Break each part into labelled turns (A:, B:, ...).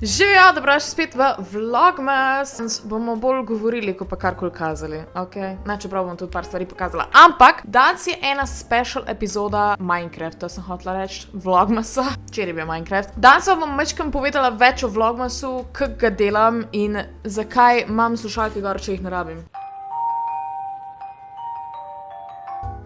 A: Živijo, dobrodošli spet v Vlogmas. Bomo bolj govorili, kot pa karkoli kazali, ok? Čeprav bom tudi par stvari pokazala. Ampak, danes je ena special epizoda Minecrafta, sem hotela reči, Vlogmasa. Včeraj je bil Minecraft. Danes vam bom majčkeno povedala več o Vlogmasu, kako ga delam in zakaj imam slušalke gor, če jih ne rabim.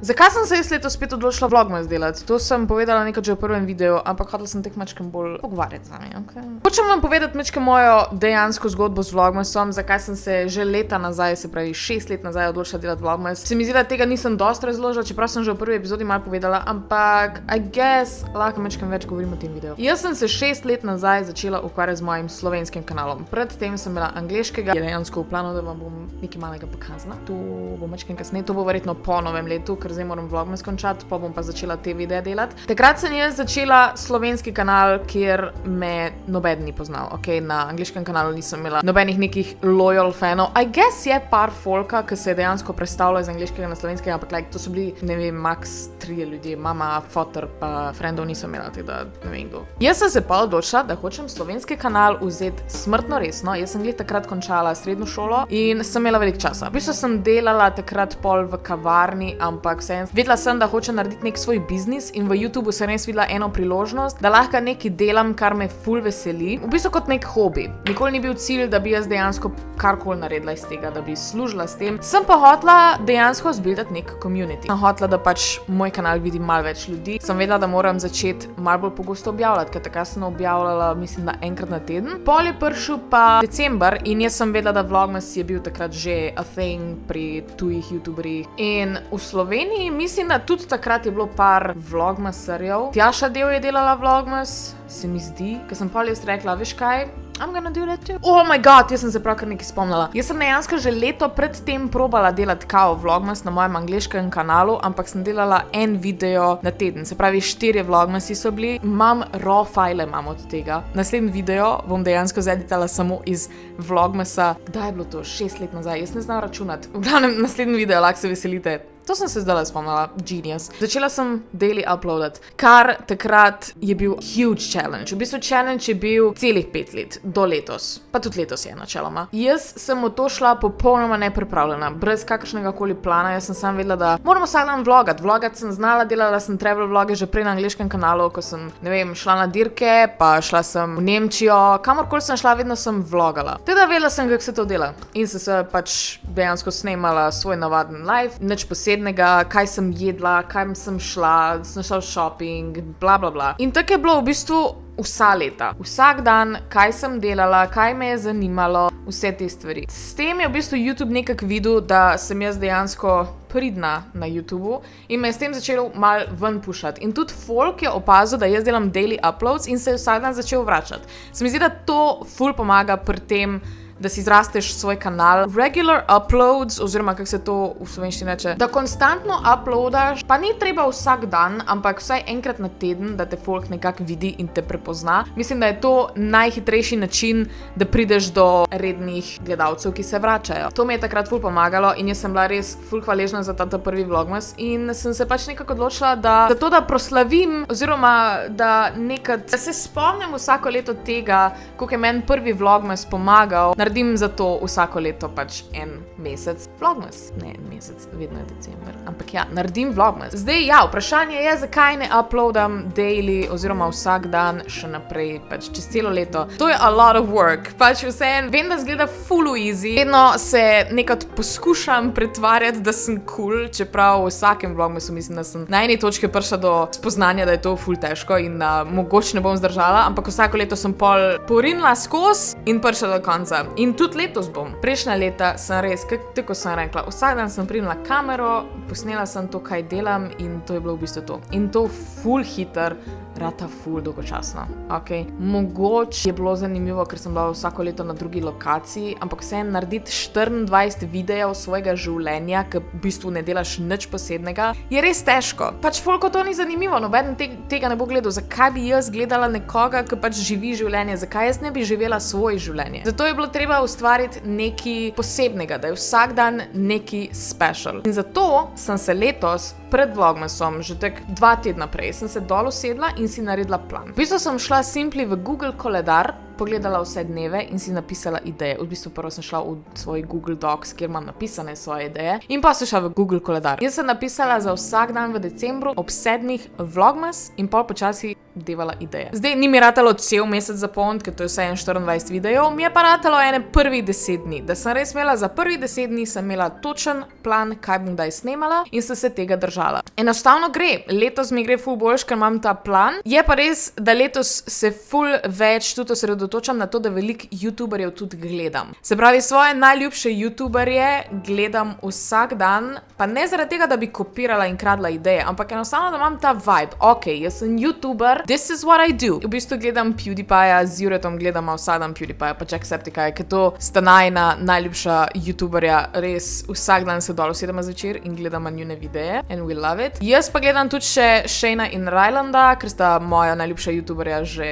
A: Zakaj sem se jaz letos spet odločila Vlogmas delati? To sem povedala nekaj že v prvem videu, ampak hotela sem teh majčkeno bolj pogovarjati z vami, ok? Hočem vam povedati majčkeno mojo dejansko zgodbo z Vlogmasom, zakaj sem se že leta nazaj, se pravi 6 let nazaj odločila delati Vlogmas. Se mi zdi, da tega nisem dosti razložila, čeprav sem že v prvi epizodi malo povedala, ampak I guess lahko majčkeno več govorim o tem videu. Jaz sem se 6 let nazaj začela ukvarjati z mojim slovenskim kanalom. Predtem sem imela angleškega, je dejansko v planu, da vam bom nekaj malega pokazala. To bo majčkeno kasneje, to bo verjetno po novem letu, zdaj moram Vlogmas končati, pa bom pa začela te videe delati. Takrat sem jaz začela slovenski kanal, kjer me noben ni poznal, ok? Na angliškem kanalu nisem imela nobenih nekih loyal fanov. I guess je par folka, ki se je dejansko predstavljalo iz angliškega na slovenskega, ampak like, to so bili, ne vem, max 3 ljudje, mama, foter, pa friendov nisem imela, tako da ne vem kdo. Jaz sem se pa odločila, da hočem slovenski kanal vzeti smrtno resno. Jaz sem glih takrat končala srednjo šolo in sem imela veliko časa. V bistvu sem delala takrat pol v kavarni, ampak vedela sem, da hočem narediti nek svoj biznis in v YouTubeu sem res videla eno priložnost, da lahko nekaj delam, kar me ful veseli. V bistvu kot nek hobi. Nikoli ni bil cilj, da bi jaz dejansko karkoli naredila iz tega, da bi služila s tem. Sem pa hotela dejansko zbildati nek community. Sem hotela, da pač moj kanal vidi malo več ljudi. Sem vedela, da moram začeti malo bolj pogosto objavljati, ker takrat sem objavljala, mislim, da enkrat na teden. Pol je prišel pa december in jaz sem vedela, da Vlogmas je bil takrat že a thing pri tujih youtuberjih. In v Sloveniji mislim, da tudi takrat je bilo par vlogmasarjev. Tjaša Del je delala Vlogmas, se mi zdi, ker sem pol jaz rekla, veš kaj, I'm gonna do that too. Oh my god, jaz sem se prav kar nekaj spomnila. Jaz sem dejansko že leto pred tem probala delati kao Vlogmas na mojem angleškem kanalu, ampak sem delala en video na teden, se pravi 4 Vlogmasi so bili. Imam raw file od tega. Naslednji video bom dejansko zeditala samo iz Vlogmasa. Kdaj je bilo to? 6 let nazaj, jaz ne znam računati. V glavnem, naslednji video, lahko se veselite. To sem se zdaj spomnila, genius. Začela sem daily uploadati, kar takrat je bil huge challenge. V bistvu challenge je bil celih 5 let, do letos. Pa tudi letos je načeloma. Jaz sem v to šla popolnoma nepripravljena, brez kakršnega koli plana. Jaz sem samo vedela, da moram vsak dan vlogati. Vlogati sem znala, delala sem travel vloge že prej na angleškem kanalu, ko sem, ne vem, šla na dirke, pa šla sem v Nemčijo, kamorkoli sem šla, vedno sem vlogala. Teda vedela sem, kako se to dela. In sem se pač dejansko snemala svoj navaden life, nič posebnega, kaj sem jedla, kaj sem šla v shopping, bla bla bla. In tako je bilo v bistvu vsa leta. Vsak dan, kaj sem delala, kaj me je zanimalo, vse te stvari. S tem je v bistvu YouTube nekako videl, da sem jaz dejansko pridna na YouTubeu in me je s tem začelo malo ven pušati. In tudi folk je opazil, da jaz delam daily uploads in se je vsak dan začel vračati. Se mi zdi, da to ful pomaga pri tem, da si zrasteš svoj kanal. Regular uploads, oziroma kako se to v slovenščini reče, da konstantno uploadaš, pa ni treba vsak dan, ampak vsaj enkrat na teden, da te folk nekako vidi in te prepozna. Mislim, da je to najhitrejši način, da prideš do rednih gledalcev, ki se vračajo. To mi je takrat ful pomagalo in jaz sem bila res ful hvaležna za ta prvi Vlogmas in sem se pač nekako odločila, da za to, da proslavim, oziroma da se spomnim vsako leto tega, koliko je meni prvi Vlogmas pomagal. Naredim za to vsako leto pač en mesec Vlogmas. Ne en mesec, vedno je december. Ampak ja, naredim Vlogmas. Zdaj ja, vprašanje je, zakaj ne uploadam daily oziroma vsak dan še naprej, pač čez celo leto. To je a lot of work. Pač vseeno, vem, da zgleda full easy. Vedno se nekaj poskušam pretvarjati, da sem cool, čeprav v vsakem Vlogmasu mislim, da sem na eni točki prišla do spoznanja, da je to full težko in da mogoče ne bom zdržala, ampak vsako leto sem pol porinila skozi in prišla do konca. In tudi letos bom. Prejšnja leta sem res, tako sem rekla, vsak dan sem prinila kamero, posnela sem to, kaj delam in to je bilo v bistvu to. In to full hiter, rata full dolgočasno. Okay. Mogoče je bilo zanimivo, ker sem bila vsako leto na drugi lokaciji, ampak vseeno narediti 24 videov svojega življenja, ki v bistvu ne delaš nič posebnega, je res težko. Pač folko to ni zanimivo, nobeden tega ne bo gledal. Zakaj bi jaz gledala nekoga, ki pač živi življenje? Zakaj jaz ne bi živela svoje življenje? Zato je bilo treba ustvariti nekaj posebnega, da je vsak dan nekaj special. In zato sem se letos pred Vlogmasom, že tak 2 tedna prej, sem se dol usedla in si naredila plan. V bistvu sem šla simply v Google koledar, pogledala vse dneve in si napisala ideje. V bistvu prvo sem šla v svoj Google Docs, kjer imam napisane svoje ideje, in pa sem šla v Google koledar. Jaz sem napisala za vsak dan v decembru ob 7 vlogmas in pol počasi devala ideje. Zdaj ni mi ratalo cel mesec zapolniti, ker to je vsaj 24 videov, mi je pa ratalo ene prvih 10 dni. Da sem res imela za prvih 10 dni, sem imela točen plan, kaj bom kdaj snemala in sem se tega držala. Enostavno gre. Letos mi gre ful boljš, ker imam ta plan. Je pa res, da letos se ful več tudi osredotočam na to, da veliko youtuberjev tudi gledam. Se pravi, svoje najljubše youtuberje gledam vsak dan, pa ne zaradi tega, da bi kopirala in kradla ideje, ampak enostavno, da imam ta vibe. Ok, jaz sem youtuber, this is what I do. V bistvu gledam PewDiePieja, z Juretom gledamo vsak dan PewDiePieja, pa Jacksepticeye, ker to sta najljubša youtuberja, res vsak dan se dol usedem zvečer in gledam njune videe and we love it. Jaz pa gledam tudi še Shayna in Rylanda, ker sta moja najljubša youtuberja že...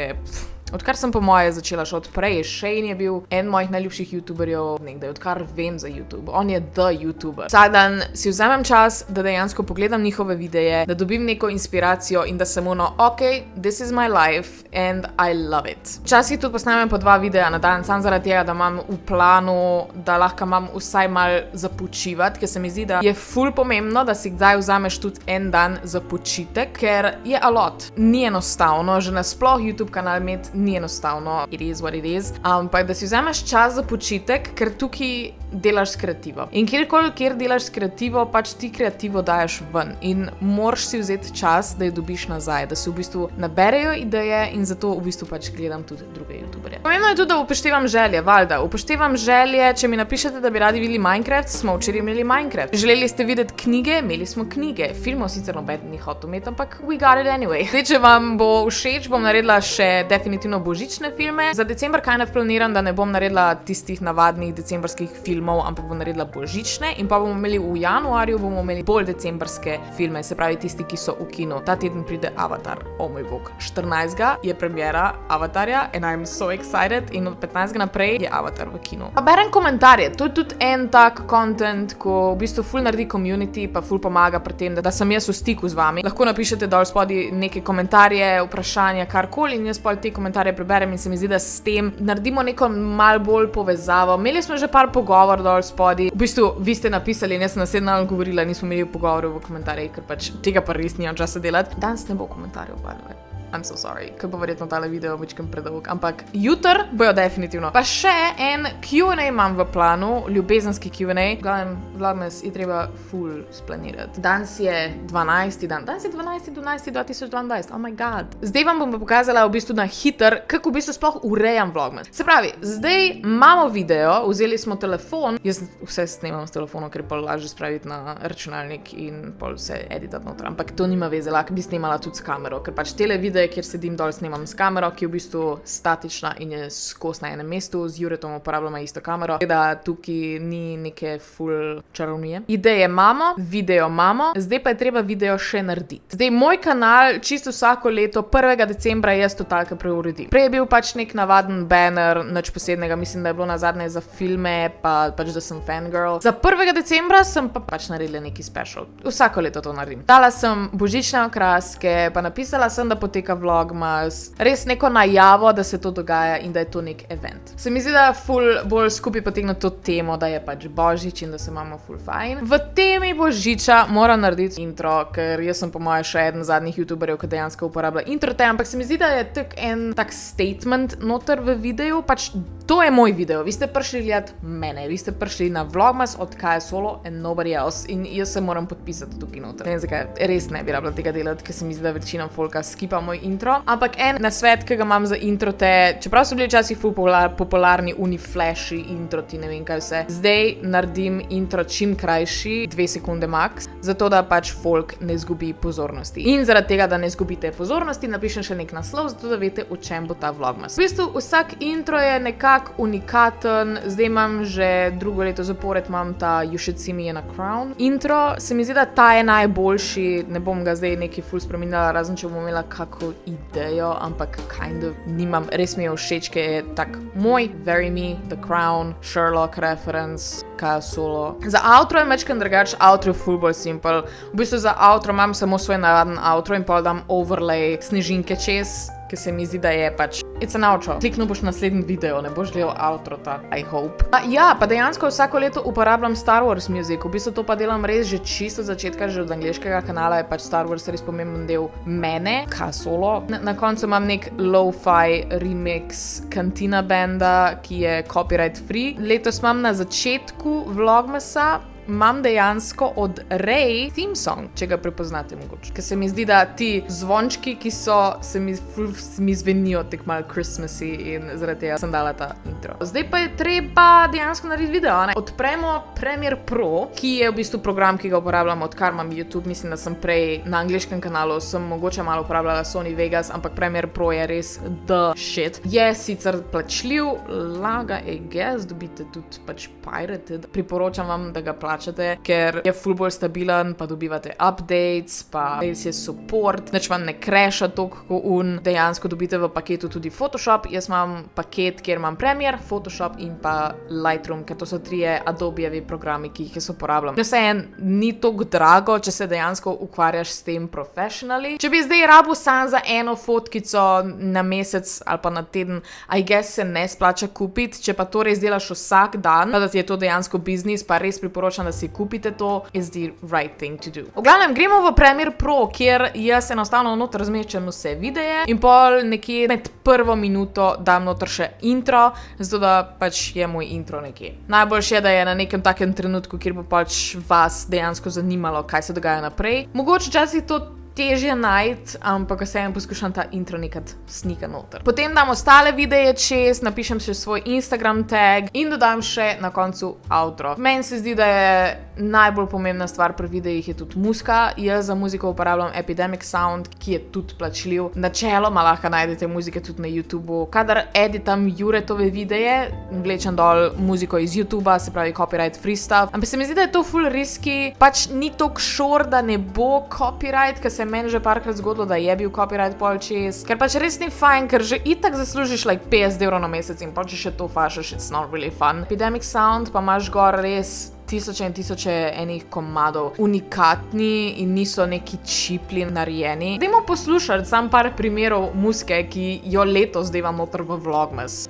A: Odkar sem po moje začela še odprej, Shane je bil en mojih najljubših youtuberjev nekdaj, odkar vem za YouTube. On je the youtuber. Vsak dan si vzamem čas, da dejansko pogledam njihove videe, da dobim neko inspiracijo in da sem ok, this is my life and I love it. Včasih tudi posnamem po 2 videa na dan, samo zaradi tega, da imam v planu, da lahko imam vsaj malo za počivati, ker se mi zdi, da je ful pomembno, da si kdaj vzameš tudi en dan za počitek, ker je a lot. Ni enostavno, že nasploh YouTube kanal imeti ni enostavno, it is what it is, ampak da si vzameš čas za počitek, ker tukaj delaš s kreativo. In kjer delaš s kreativo, pač ti kreativo daješ ven in moraš si vzeti čas, da jo dobiš nazaj, da se v bistvu naberejo ideje in zato v bistvu pač gledam tudi druge youtuberje. Pomembno je tudi, da upoštevam želje, valjda. Upoštevam želje, če mi napišete, da bi radi videli Minecraft, smo včeraj imeli Minecraft. Želeli ste videti knjige, imeli smo knjige. Filmov sicer noben ni hotel imeti, ampak we got it anyway. Zdaj, če vam bo všeč, bom naredila še definitivno božične filme. Za december kaj ne planiram, da ne bom naredila tistih navadnih decembrskih filmov, ampak bom naredila božične in pa bomo imeli v januarju bomo imeli bolj decembrske filme, se pravi tisti, ki so v kinu. Ta teden pride Avatar. Oh moj bog. 14. je premiera Avatarja and I'm so excited in od 15. naprej je Avatar v kinu. Pa berem komentarje. To je tudi en tak content, ko v bistvu ful naredi community, pa ful pomaga pri tem, da sem jaz v stiku z vami. Lahko napišete dol spodaj neke komentarje, vprašanja, karkoli in jaz pol te komentarje preberem in se mi zdi, da s tem naredimo neko malo bolj povezavo. Imeli smo že par pogovor dol spodaj. V bistvu, vi ste napisali in jaz sem naslednjo govorila, nismo imeli pogovorov v komentarjih, ker pač tega pa res nimam časa delati. Danes ne bo komentarjev, by the way. I'm so sorry, ker bo verjetno tale video večkrat predolg, ampak jutr bojo definitivno. Pa še en Q&A imam v planu, ljubezenski Q&A. Glavnem, vlogmas je treba full splanirati. Danes je 12. dan. Danes je 12.12.2022. Oh my god. Zdaj vam bom pokazala v bistvu na hiter, kako v bistvu sploh urejam vlogmas. Se pravi, zdaj imamo video, vzeli smo telefon, jaz vse snemam s telefonom, ker je pol lažje spraviti na računalnik in pol vse editati noter, ampak to nima veze, lahko bi snemala tudi s kamero, ker pač tele videe, kjer sedim dol, snemam s kamero, ki je v bistvu statična in je skos na enem mestu, z Juretom uporabljamo isto kamero, da tukaj ni neke full čarovnije. Ideje imamo, video imamo, zdaj pa je treba video še narediti. Zdaj, moj kanal čisto vsako leto 1. decembra jaz totalka preuredim. Prej je bil pač nek navaden banner, nič posebnega, mislim, da je bilo nazadnje za filme, pa pač da sem fangirl. Za 1. decembra sem pa pač naredila neki special. Vsako leto to naredim. Dala sem božične okraske, pa napisala sem, da poteka vlogmas, res neko najavo, da se to dogaja in da je to nek event. Se mi zdi, da ful bolj skupaj potegna to temo, da je pač božič in da se imamo ful fajn. V temi božiča moram narediti intro, ker jaz sem po moje še eden zadnjih youtuberjev, ki dejansko uporablja intro te, ampak se mi zdi, da je en tak statement noter v videu, pač to je moj video, vi ste prišli gledati mene, vi ste prišli na vlogmas od Kaja Solo and nobody else in jaz se moram podpisati tukaj noter. Ne vem zakaj, res ne bi rabila tega delati, ker se mi zdi, da večina folka skipa moj intro, ampak en nasvet, ki ga imam za intro te, čeprav so bili včasih ful popularni flashy intro ti, ne vem kaj vse, zdaj naredim intro čim krajši, 2 sekunde max, zato da pač folk ne zgubi pozornosti. In zaradi tega, da ne zgubite pozornosti, napišem še nek naslov, zato da veste, o čem bo ta vlogmas. V bistvu vsak intro je nekako unikaten, zdaj imam že drugo leto zapored, imam ta You Should See Me in a Crown intro, se mi zdi, da ta je najboljši, ne bom ga zdaj neki ful spreminjala, razen če bom imela kako idejo, ampak kind of nimam, res mi je všeč, ker je tak moj, very me, The Crown, Sherlock reference, Kaja Solo. Za outro je mečkan drugač, outro je full bolj simple. V bistvu za outro imam samo svoj navaden outro in pol dam overlay snežinke čez, ker se mi zdi, da je pač It's an outro. Kliknil boš naslednji video, ne boš gledal outrota, I hope. Ja, pa dejansko vsako leto uporabljam Star Wars music. V bistvu to pa delam res že čisto od začetka, že od angleškega kanala je pač Star Wars res pomemben del mene, Solo. Na koncu imam nek lo-fi remix Cantina benda, ki je copyright free. Letos imam na začetku Vlogmasa imam dejansko od Rey theme song, če ga prepoznate mogoče. Ker se mi zdi, da ti zvončki, ki so, se mi zvenijo tako malo Christmassy in zaradi tega sem dala ta intro. Zdaj pa je treba dejansko narediti video, ne? Odpremo Premiere Pro, ki je v bistvu program, ki ga uporabljam odkar imam YouTube. Mislim, da sem prej na angleškem kanalu, sem mogoče malo uporabljala Sony Vegas, ampak Premiere Pro je res the shit. Je sicer plačljiv, laga, I guess, dobite tudi pač pirated. Priporočam vam, da ga plačate, ker je ful bolj stabilen, pa dobivate updates, pa res je support, nič vam ne crasha toliko kot dejansko dobite v paketu tudi Photoshop. Jaz imam paket, kjer imam Premiere, Photoshop in pa Lightroom, ker to so 3 Adobejevi programi, ki jih jaz uporabljam. Vseeno ni toliko drago, če se dejansko ukvarjaš s tem professionally. Če bi zdaj rabil sam za eno fotkico na mesec ali pa na teden, I guess se ne splača kupiti, če pa to res delaš vsak dan, pa da ti je to dejansko biznis, pa res priporočam, da si kupite to, is the right thing to do. V glavnem, gremo v Premiere Pro, kjer jaz enostavno noter zmečem vse videe in pol nekje med prvo minuto dam noter še intro, zato da pač je moj intro nekje. Najboljše je, da je na nekem takem trenutku, kjer bo pač vas dejansko zanimalo, kaj se dogaja naprej. Mogoče včasih to težje najti, ampak vseeno poskušam ta intro nekaj snika noter. Potem dam ostale videe čez, napišem še svoj Instagram tag in dodam še na koncu outro. Meni se zdi, da je najbolj pomembna stvar pri videih je tudi muzika. Jaz za muziko uporabljam Epidemic Sound, ki je tudi plačljiv. Načeloma lahko najdete muzike tudi na YouTubeu. Kadar editam Juretove videe, vlečem dol muziko iz YouTubea, se pravi copyright free stuff. Ampak se mi zdi, da je to full risky, pač ni toliko sure, da ne bo copyright, ker se meni že parkrat zgodilo, da je bil copyright pol čez, ker pač res ni fajn, ker že itak zaslužiš like 50 € na mesec in pač še to fašaš, it's not really fun. Epidemic Sound pa imaš gor res tisoče in tisoče enih komadov, unikatni in niso neki čipli narejeni. Dajmo poslušati sam par primerov muzike, ki jo letos devam noter v Vlogmas.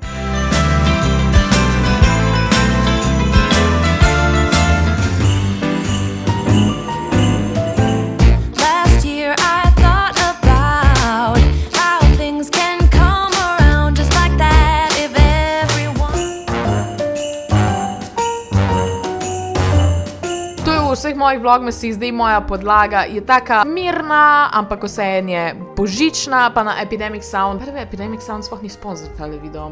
A: V vseh mojih vlogmasih zdaj moja podlaga je taka mirna, ampak vseeno je božična, pa na Epidemic Sound. Epidemic Sound sploh ni sponzor tale video.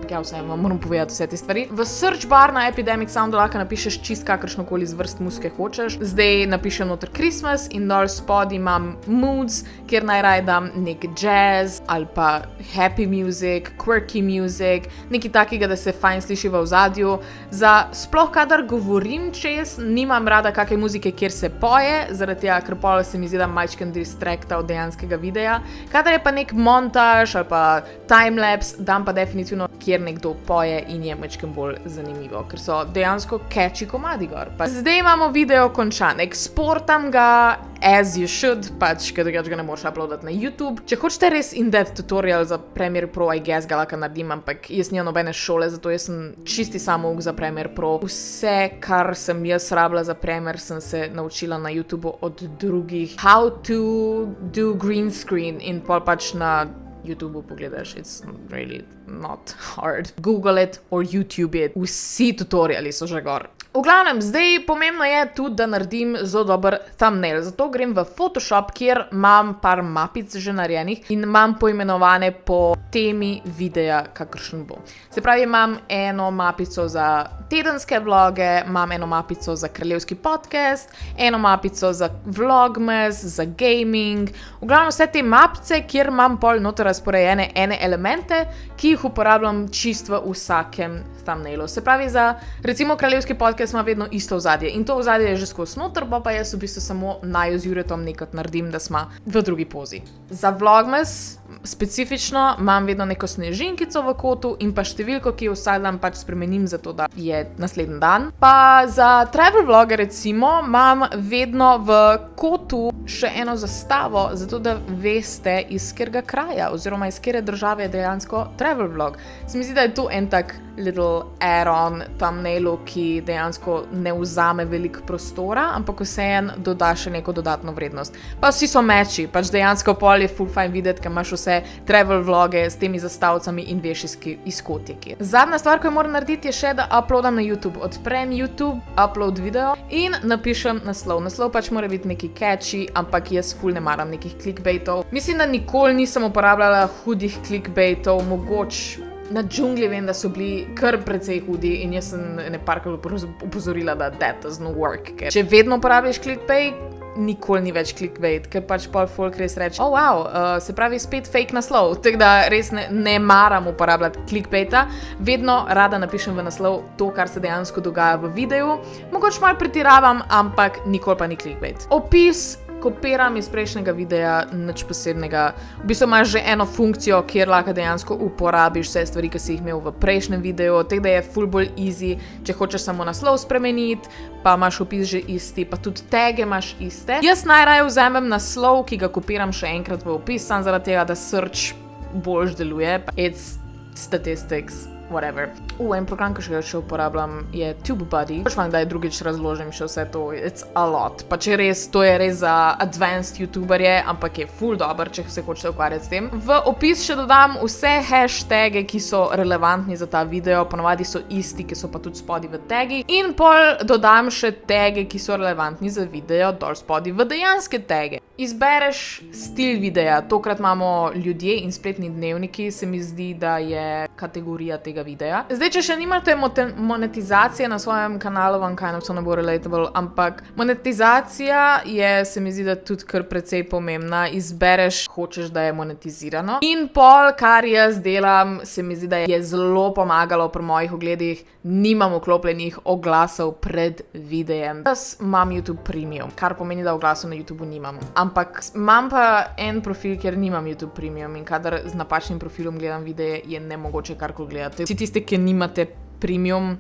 A: Ja, vseeno vam moram povedati vse te stvari. V search bar na Epidemic Soundu lahko napišeš čist kakršnokoli z vrst muzike hočeš. Zdaj napišem noter Christmas in dol spod imam moods, kjer najraje dam nek jazz ali pa happy music, quirky music, nekaj takega, da se fajn sliši v ozadju. Za sploh kadar govorim čez, nimam rada kakej muzike, kjer se poje, zaradi tega, ker pol se mi zdi, da majčken distracta od dejanskega videa. Kadar je pa nek montaž ali pa timelapse, dam pa definitivno kjer nekdo poje in je majčken bolj zanimivo, ker so dejansko catchy komadi gor. Pa zdaj imamo video končan, eksportam ga as you should, pač, ker ga ne moreš uploadati na YouTube. Če hočete res in-depth tutorial za Premiere Pro, I guess ga lahko naredim, ampak jaz nimam nobene šole, zato jaz sem čisti samouk za Premiere Pro. Vse, kar sem jaz rabila za Premiere, sem se naučila na YouTubeu od drugih. How to do green screen in pol pač na YouTubeu pogledaš, it's really not hard. Google it or YouTube it. Vsi tutoriali so že gor. V glavnem, zdaj pomembno je tudi, da naredim zelo dober thumbnail. Zato grem v Photoshop, kjer imam par mapic že narejenih in imam poimenovane po temi videa, kakršen bo. Se pravi, imam eno mapico za tedenske vloge, imam eno mapico za kraljevski podcast, eno mapico za vlogmas, za gaming. V glavnem vse te mapice, kjer imam pol noter razporejene ene elemente, ki jih uporabljam čisto v vsakem thumbnailu. Se pravi, za recimo kraljevski podcast ima vedno isto ozadje in to ozadje je že skozi noter, pa jaz v bistvu samo naju z Juretom nekaj naredim, da smo v drugi pozi. Za vlogmas specifično imam vedno neko snežinkico v kotu in pa številko, ki jo vsak dan pač spremenim, zato da je naslednji dan. Pa za travel vloge recimo imam vedno v kotu še eno zastavo, zato da veste, iz katerega kraja oziroma iz katere države je dejansko travel vlog. Se mi zdi, da je to en tak little add-on thumbnailu, ki dejansko ne vzame veliko prostora, ampak vseeno doda še neko dodatno vrednost. Pa vsi so meči, pač dejansko pol je full fine videti, ker imaš vse travel vloge s temi zastavcami in veš iz kotiki. Zadnja stvar, ko jo moram narediti, je še, da uploadam na YouTube. Odprem YouTube, upload video in napišem naslov. Naslov pač mora biti neki catchy, ampak jaz full ne maram nekih clickbaitov. Mislim, da nikoli nisem uporabljala hudih clickbaitov, mogoče na džungli vem, da so bili kar precej hudi in jaz sem parkrat upozorila, da that doesn't work. Ker če vedno uporabljaš clickbait, nikoli ni več clickbait, ker pač pol folk res reče, oh wow, se pravi spet fake naslov. Tako da res ne maram uporabljati clickbaita, vedno rada napišem v naslov to, kar se dejansko dogaja v videu. Mogoče malo pretiravam, ampak nikoli pa ni clickbait. Opis kopiram iz prejšnjega videa, nič posebnega. V bistvu imaš že eno funkcijo, kjer lahko dejansko uporabiš vse stvari, ki si jih imel v prejšnjem videu, tako da je full bolj easy, če hočeš samo naslov spremeniti, pa imaš opis že isti, pa tudi tage imaš iste. Jaz najraje vzamem naslov, ki ga kopiram še enkrat v opis, samo zaradi tega, da search boljš deluje. It's statistics. Whatever. En program, ki še uporabljam, je TubeBuddy. Pač vam kdaj drugič razložim še vse to. It's a lot. Pa če res, to je res za advanced youtuberje, ampak je full dober, če se hočete ukvarjati s tem. V opis še dodam vse hashtage, ki so relevantni za ta video. Ponovadi so isti, ki so pa tudi spodaj v tagi. In pol dodam še tage, ki so relevantni za video, dol spodaj v dejanske tage. Izbereš stil videa. Tokrat imamo ljudje in spletni dnevniki. Se mi zdi, da je kategorija tega videa. Zdaj, če še nimate monetizacije na svojem kanalu, vam kind of so ne bo relatable, ampak monetizacija je, se mi zdi, da tudi kar precej pomembna. Izbereš, hočeš, da je monetizirano. In pol, kar jaz delam, se mi zdi, da je zelo pomagalo pri mojih ogledih, nimam vklopljenih oglasov pred videjem. Jaz imam YouTube Premium, kar pomeni, da oglasov na YouTubeu nimam. Ampak imam pa en profil, kjer nimam YouTube Premium in kadar z napačnim profilom gledam videe, je nemogoče karkoli gledati. Vsi tisti, ki nimate Premium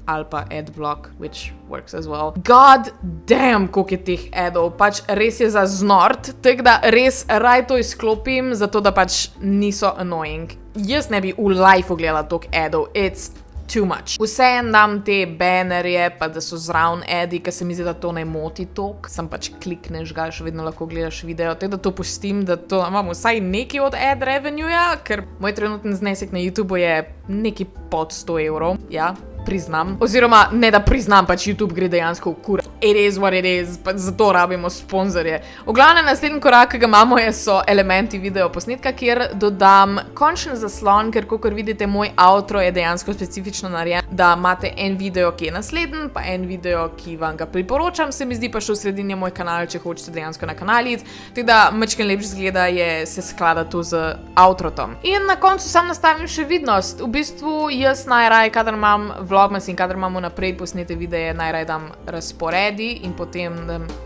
A: ali pa Adblock, which works as well. God damn, koliko je teh adov. Pač res je za znort, tako da res raj to izklopim, zato da pač niso annoying. Jaz ne bi v life gledala toliko adov. It's too much. Vseeno dam te banerje, pa da so zraven adi, ker se mi zdi, da to ne moti toliko. Sam pač klikneš ga, še vedno lahko gledaš video. Tako da to pustim, da to imam vsaj neki od ad revenueja, ker moj trenutni znesek na YouTubeu je neki pod 100 evrov. Ja, priznam. Oziroma, ne da priznam, pač YouTube gre dejansko v kur. It is what it is, pa zato rabimo sponzorje. V glavnem, naslednji korak, ki ga imamo, so elementi video posnetka, kjer dodam končen zaslon, ker kakor vidite, moj outro je dejansko specifično narejen, da imate en video, ki je naslednji, pa en video, ki vam ga priporočam, se mi zdi pa še v sredini moj kanal, če hočete dejansko na kanal iti. Tako da majčken lepši zgleda je se sklada to z outrotom. In na koncu sam nastavim še vidnost. V bistvu jaz najraje, kadar imam vlogmas in kadar imamo naprej posnete videe, najraje dam razporedi in potem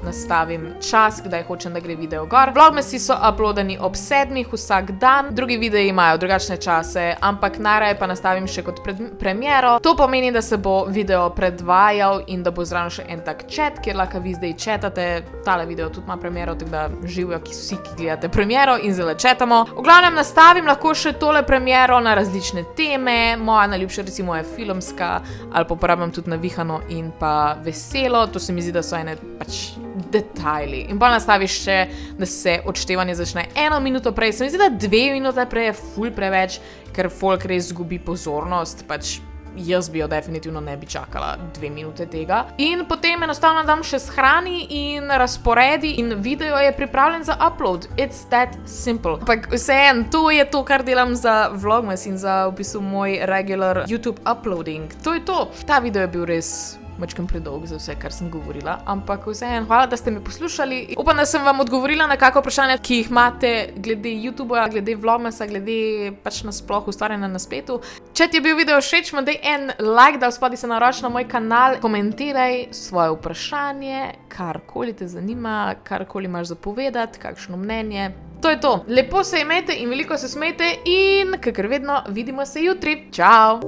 A: nastavim čas, kdaj hočem, da gre video gor. Vlogmasi so uploadani ob 7 vsak dan, drugi videi imajo drugačne čase, ampak najraje pa nastavim še kot premiero. To pomeni, da se bo video predvajal in da bo zraven še en tak chat, kjer lahko vi zdaj chatate. Tale video tudi ima premiero, tako da živijo vsi, ki gledate premiero in zdaj chatamo. V glavnem nastavim lahko še tole premiero na različne teme. Moja najljubša recimo je filmska, ali pa uporabljam tudi navihano in pa veselo. To se mi zdi, da so ene pač detajli. In pa nastaviš še, da se odštevanje začne 1 minuto prej. Se mi zdi, da 2 minute prej je ful preveč, ker folk res zgubi pozornost. Pač jaz bi jo definitivno ne bi čakala 2 minute tega. In potem enostavno dam še shrani in razporedi in video je pripravljen za upload. It's that simple. Ampak vseeno, to je to, kar delam za vlogmas in za v bistvu moj regular YouTube uploading. To je to. Ta video je bil res mačkam predolg za vse, kar sem govorila, ampak vseeno, hvala, da ste me poslušali. Upam, da sem vam odgovorila na kakšno vprašanje, ki jih imate glede YouTubea, glede vlogmasa, glede pač nasploh ustvarjanja na spletu. Če ti je bil video všeč, mi daj en like, da spodaj se naroči na moj kanal, komentiraj svoje vprašanje, karkoli te zanima, karkoli imaš za povedati, kakšno mnenje. To je to. Lepo se imejte in veliko se smejte in, kakor vedno, vidimo se jutri. Čau!